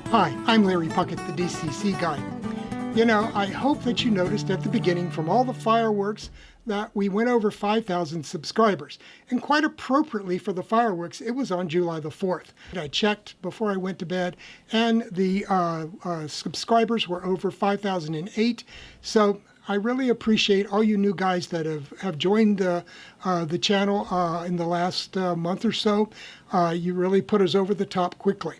Hi, I'm Larry Puckett, the DCC guy. You know, I hope that you noticed at the beginning from all the fireworks that we went over 5,000 subscribers. And quite appropriately for the fireworks, it was on July the 4th. I checked before I went to bed, and the subscribers were over 5,008. So I really appreciate all you new guys that have joined the channel in the last month or so. You really put us over the top quickly.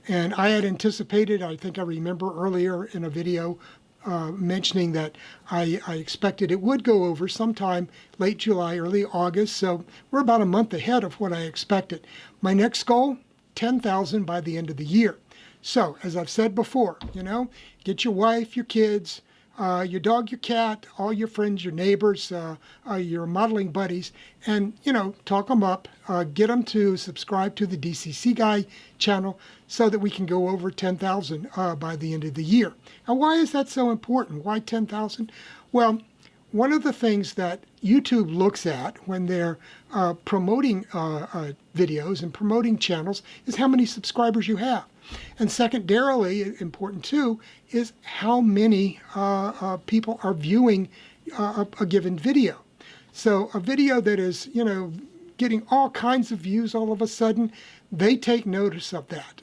And I had anticipated, I think I remember earlier in a video mentioning that I expected it would go over sometime late July, early August. So we're about a month ahead of what I expected. My next goal, 10,000 by the end of the year. So as I've said before, you know, get your wife, your kids, your dog, your cat, all your friends, your neighbors, your modeling buddies, and, you know, talk them up, get them to subscribe to the DCC Guy channel so that we can go over 10,000 by the end of the year. Now, why is that so important? Why 10,000? Well, one of the things that YouTube looks at when they're promoting videos and promoting channels is how many subscribers you have. And secondarily, important too, is how many people are viewing a given video. So a video that is, you know, getting all kinds of views all of a sudden, they take notice of that.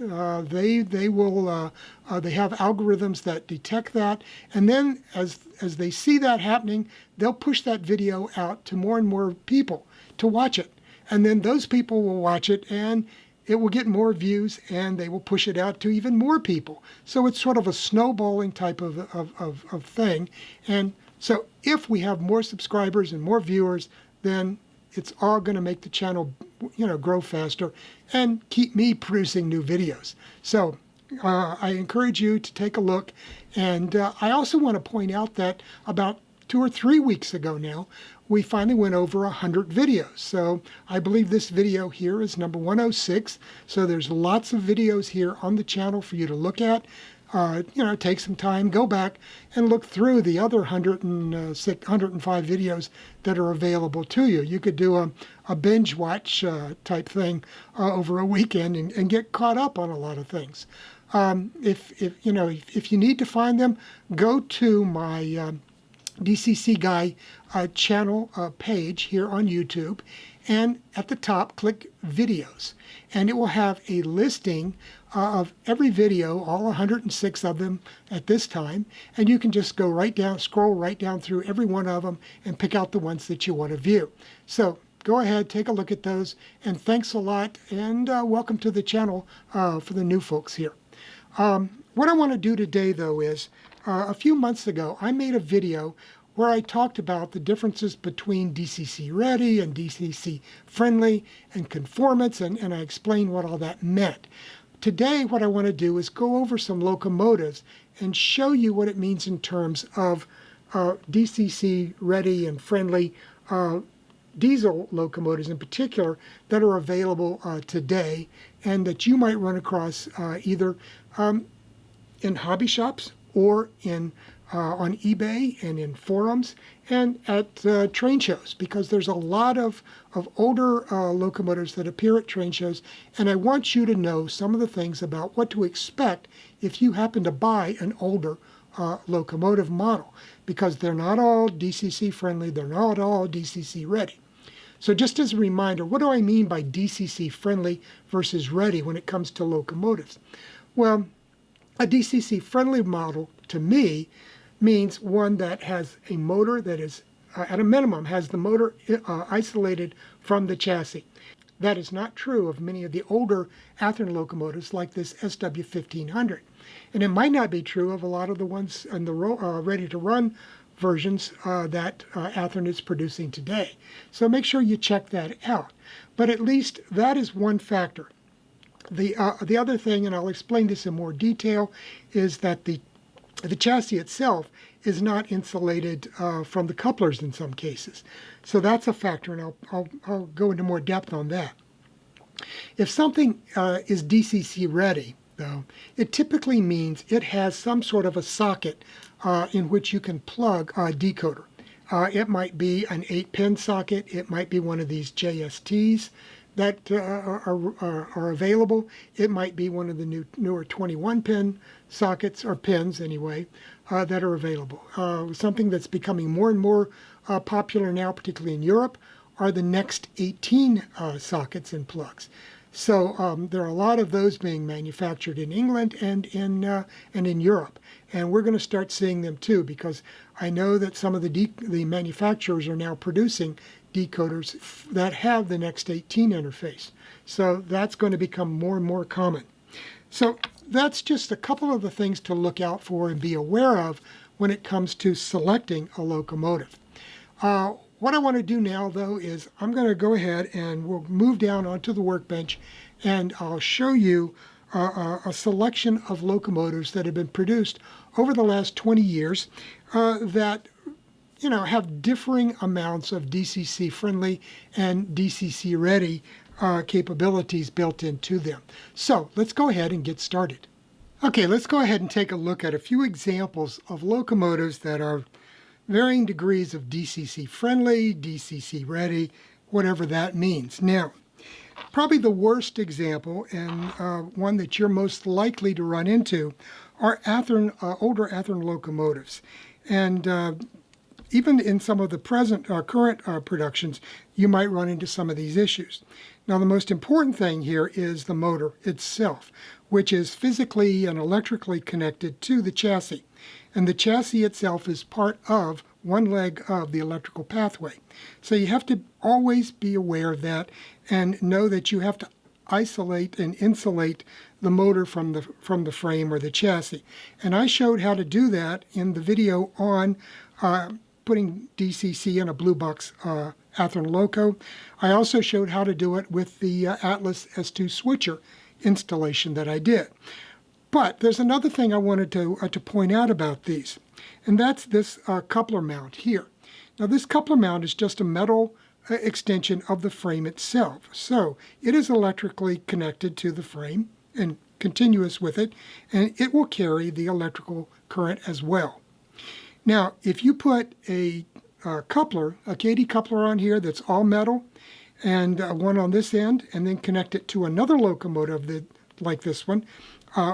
They have algorithms that detect that, and then as they see that happening, they'll push that video out to more and more people to watch it, and then those people will watch it, and it will get more views, and they will push it out to even more people. So it's sort of a snowballing type of thing. And so if we have more subscribers and more viewers, then it's all going to make the channel, you know, grow faster and keep me producing new videos. So I encourage you to take a look. And I also want to point out that about 2 or 3 weeks ago now, we finally went over 100 videos. So I believe this video here is number 106. So there's lots of videos here on the channel for you to look at. You know, take some time, go back and look through the other 105 videos that are available to you. You could do a binge watch type thing over a weekend and get caught up on a lot of things. If you need to find them, go to my DCC Guy channel page here on YouTube, and at the top click videos, and it will have a listing of every video, all 106 of them at this time, and you can just go right down, scroll right down through every one of them and pick out the ones that you want to view. So go ahead, take a look at those, and thanks a lot, and welcome to the channel for the new folks here. What I want to do today, though, is a few months ago, I made a video where I talked about the differences between DCC ready and DCC friendly and conformance, and I explained what all that meant. Today, what I want to do is go over some locomotives and show you what it means in terms of DCC ready and friendly diesel locomotives in particular that are available today and that you might run across either in hobby shops or on eBay and in forums and at train shows, because there's a lot of older locomotives that appear at train shows, and I want you to know some of the things about what to expect if you happen to buy an older locomotive model, because they're not all DCC friendly, they're not all DCC ready. So just as a reminder, what do I mean by DCC friendly versus ready when it comes to locomotives? Well, a DCC friendly model to me means one that has a motor that is, at a minimum, has the motor isolated from the chassis. That is not true of many of the older Athearn locomotives like this SW1500. And it might not be true of a lot of the ones in the ready-to-run versions that Athearn is producing today. So make sure you check that out. But at least that is one factor. The other thing, and I'll explain this in more detail, is that the chassis itself is not insulated from the couplers in some cases. So that's a factor, and I'll go into more depth on that. If something is DCC ready, though, it typically means it has some sort of a socket in which you can plug a decoder. It might be an 8-pin socket. It might be one of these JSTs that are available. It might be one of the newer 21-pin sockets, or pins anyway, that are available. Something that's becoming more and more popular now, particularly in Europe, are the next 18 sockets and plugs. So there are a lot of those being manufactured in England and in Europe, and we're going to start seeing them too, because I know that some of the manufacturers are now producing decoders that have the next 18 interface. So that's going to become more and more common. So that's just a couple of the things to look out for and be aware of when it comes to selecting a locomotive. What I want to do now, though, is I'm going to go ahead and we'll move down onto the workbench, and I'll show you a selection of locomotives that have been produced over the last 20 years that have differing amounts of DCC friendly and DCC ready capabilities built into them. So let's go ahead and get started. Okay, let's go ahead and take a look at a few examples of locomotives that are varying degrees of DCC friendly, DCC ready, whatever that means. Now, probably the worst example, and one that you're most likely to run into, are older Athearn locomotives. And even in some of the current productions, you might run into some of these issues. Now, the most important thing here is the motor itself, which is physically and electrically connected to the chassis. And the chassis itself is part of one leg of the electrical pathway. So you have to always be aware of that and know that you have to isolate and insulate the motor from the frame or the chassis. And I showed how to do that in the video on putting DCC in a blue box Athearn Loco. I also showed how to do it with the Atlas S2 switcher installation that I did. But there's another thing I wanted to point out about these, and that's this coupler mount here. Now, this coupler mount is just a metal extension of the frame itself. So it is electrically connected to the frame and continuous with it, and it will carry the electrical current as well. Now, if you put a coupler, a KD coupler on here that's all metal, and one on this end, and then connect it to another locomotive like this one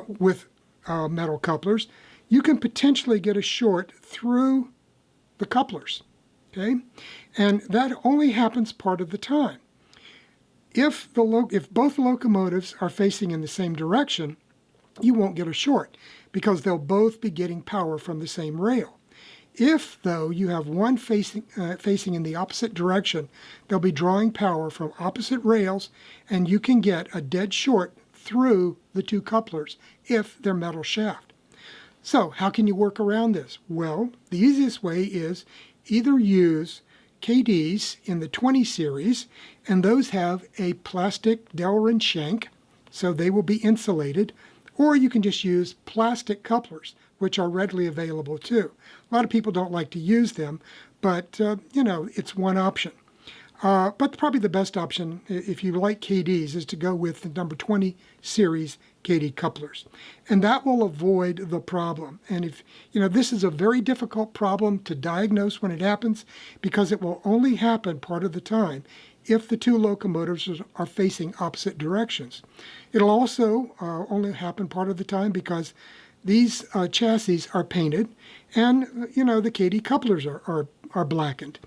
with metal couplers, you can potentially get a short through the couplers, okay? And that only happens part of the time. If both locomotives are facing in the same direction, you won't get a short because they'll both be getting power from the same rail. If, though, you have one facing in the opposite direction, they'll be drawing power from opposite rails, and you can get a dead short through the two couplers if they're metal shaft. So how can you work around this? Well, the easiest way is either use KDs in the 20 series, and those have a plastic Delrin shank, so they will be insulated, or you can just use plastic couplers, which are readily available too. A lot of people don't like to use them, but it's one option. But probably the best option, if you like KDs, is to go with the number 20 series KD couplers. And that will avoid the problem. And if this is a very difficult problem to diagnose when it happens, because it will only happen part of the time if the two locomotives are facing opposite directions. It'll also only happen part of the time because these chassis are painted, and the KD couplers are blackened.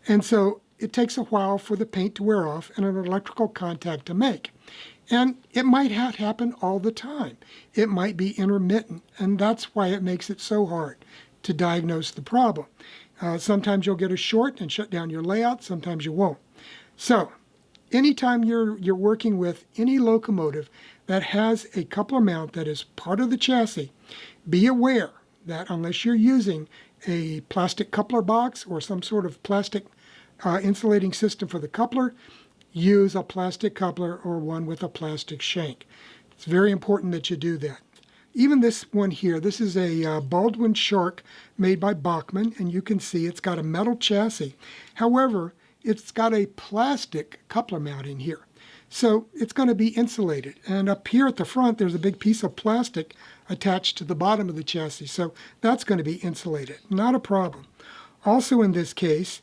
And so it takes a while for the paint to wear off and an electrical contact to make. And it might not happen all the time. It might be intermittent, and that's why it makes it so hard to diagnose the problem. Sometimes you'll get a short and shut down your layout, sometimes you won't. So anytime you're working with any locomotive that has a coupler mount that is part of the chassis, be aware that unless you're using a plastic coupler box or some sort of plastic insulating system for the coupler, use a plastic coupler or one with a plastic shank. It's very important that you do that. Even this one here, this is a Baldwin Shark made by Bachmann, and you can see it's got a metal chassis. However, it's got a plastic coupler mount in here. So it's going to be insulated. And up here at the front, there's a big piece of plastic attached to the bottom of the chassis. So that's going to be insulated. Not a problem. Also in this case,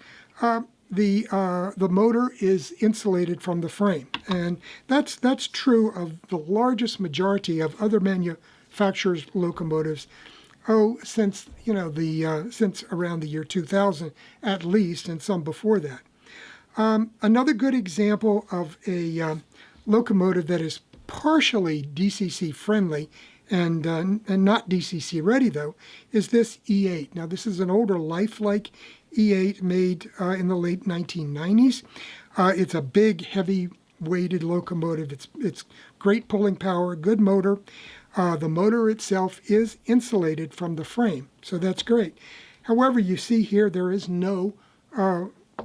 the motor is insulated from the frame, and that's true of the largest majority of other manufacturers' locomotives. Oh, since since around the year 2000 at least, and some before that. Another good example of a locomotive that is partially DCC friendly and not DCC ready though is this E8. Now this is an older lifelike E8 made in the late 1990s. It's a big, heavy-weighted locomotive. It's great pulling power, good motor. The motor itself is insulated from the frame, so that's great. However, you see here there is no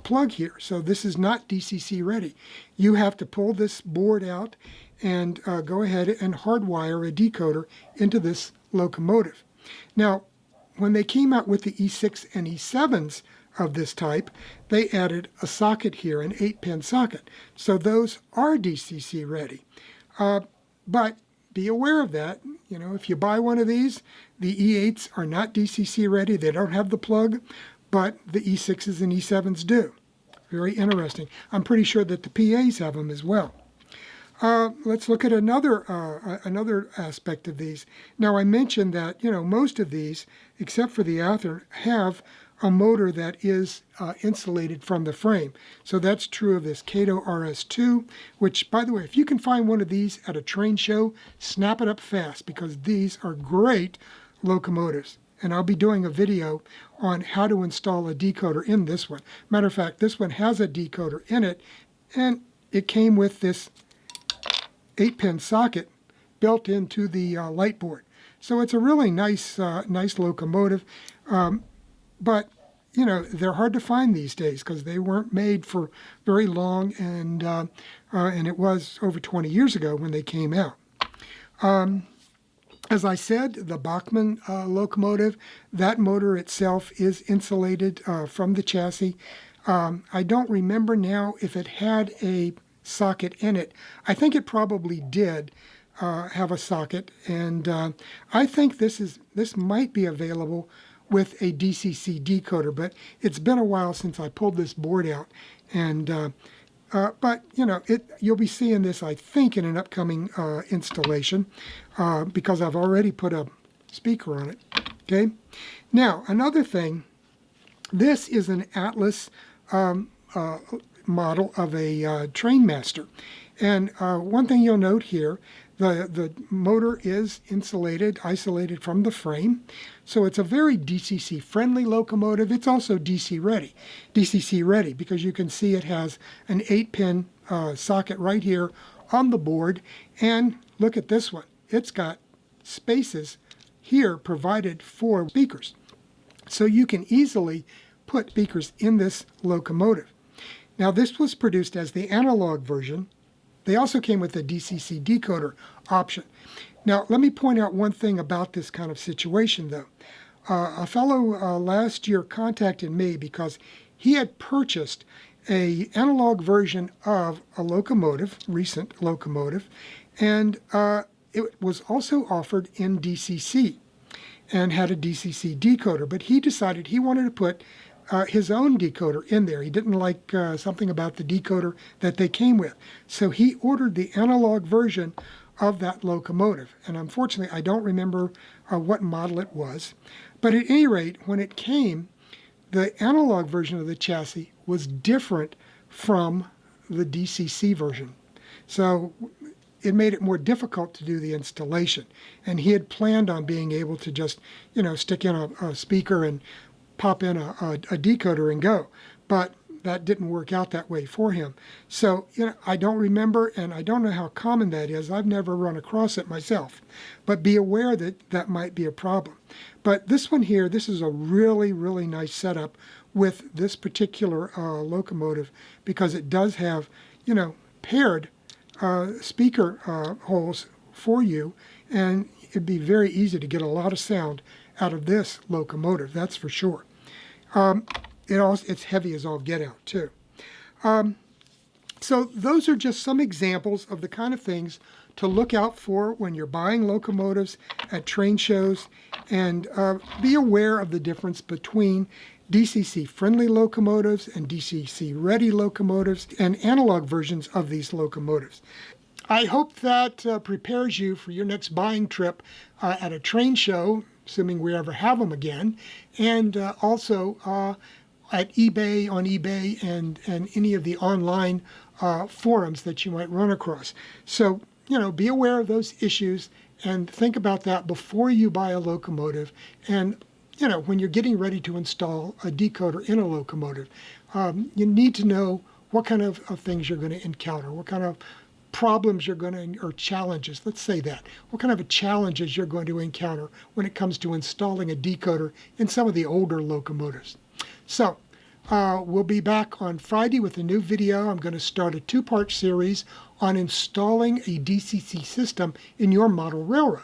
plug here, so this is not DCC ready. You have to pull this board out and go ahead and hardwire a decoder into this locomotive. Now, when they came out with the E6 and E7s of this type, they added a socket here, an 8-pin socket. So those are DCC ready. But be aware of that. If you buy one of these, the E8s are not DCC ready. They don't have the plug, but the E6s and E7s do. Very interesting. I'm pretty sure that the PAs have them as well. Let's look at another aspect of these. Now, I mentioned that most of these, except for the Ather, have a motor that is insulated from the frame. So that's true of this Kato RS2, which, by the way, if you can find one of these at a train show, snap it up fast, because these are great locomotives. And I'll be doing a video on how to install a decoder in this one. Matter of fact, this one has a decoder in it, and it came with this 8-pin socket built into the light board. So it's a really nice locomotive. But they're hard to find these days because they weren't made for very long, and it was over 20 years ago when they came out. As I said, the Bachmann locomotive, that motor itself is insulated from the chassis. I don't remember now if it had a socket in it. I think it probably did have a socket, and I think this might be available with a DCC decoder, but it's been a while since I pulled this board out, and but you'll be seeing this, I think, in an upcoming installation because I've already put a speaker on it. Okay. Now another thing, this is an Atlas model of a Trainmaster, and one thing you'll note here, the motor is insulated, isolated from the frame, so it's a very DCC friendly locomotive. It's also DCC ready, because you can see it has an 8-pin socket right here on the board, and look at this one. It's got spaces here provided for speakers, so you can easily put speakers in this locomotive. Now this was produced as the analog version. They also came with a DCC decoder option. Now, let me point out one thing about this kind of situation, though. A fellow last year contacted me because he had purchased an analog version of a locomotive, recent locomotive, and it was also offered in DCC and had a DCC decoder, but he decided he wanted to put his own decoder in there. He didn't like something about the decoder that they came with. So he ordered the analog version of that locomotive. And unfortunately, I don't remember what model it was. But at any rate, when it came, the analog version of the chassis was different from the DCC version. So it made it more difficult to do the installation. And he had planned on being able to just, stick in a speaker and pop in a decoder and go, but that didn't work out that way for him. So I don't remember, and I don't know how common that is. I've never run across it myself, but be aware that that might be a problem. But this one here, this is a really, really nice setup with this particular locomotive, because it does have paired speaker holes for you, and it'd be very easy to get a lot of sound out of this locomotive, that's for sure. It's heavy as all get out too. So those are just some examples of the kind of things to look out for when you're buying locomotives at train shows, and be aware of the difference between DCC friendly locomotives and DCC ready locomotives and analog versions of these locomotives. I hope that prepares you for your next buying trip at a train show, assuming we ever have them again, and also at eBay, on eBay, and any of the online forums that you might run across. So, be aware of those issues and think about that before you buy a locomotive. And, when you're getting ready to install a decoder in a locomotive, you need to know what kind of things you're going to encounter, what kind of problems you're going to, or challenges, let's say that, what kind of challenges you're going to encounter when it comes to installing a decoder in some of the older locomotives. So we'll be back on Friday with a new video. I'm going to start a two-part series on installing a DCC system in your model railroad.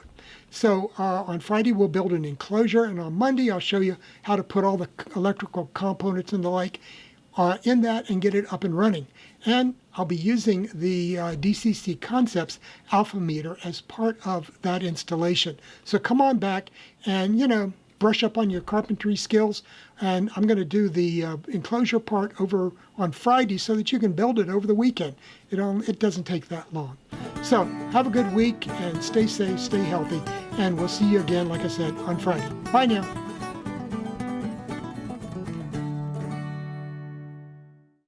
So on Friday, we'll build an enclosure, and on Monday, I'll show you how to put all the electrical components and the like in that and get it up and running. And I'll be using the DCC Concepts alpha meter as part of that installation. So come on back and, brush up on your carpentry skills. And I'm going to do the enclosure part over on Friday so that you can build it over the weekend. It doesn't take that long. So have a good week and stay safe, stay healthy. And we'll see you again, like I said, on Friday. Bye now.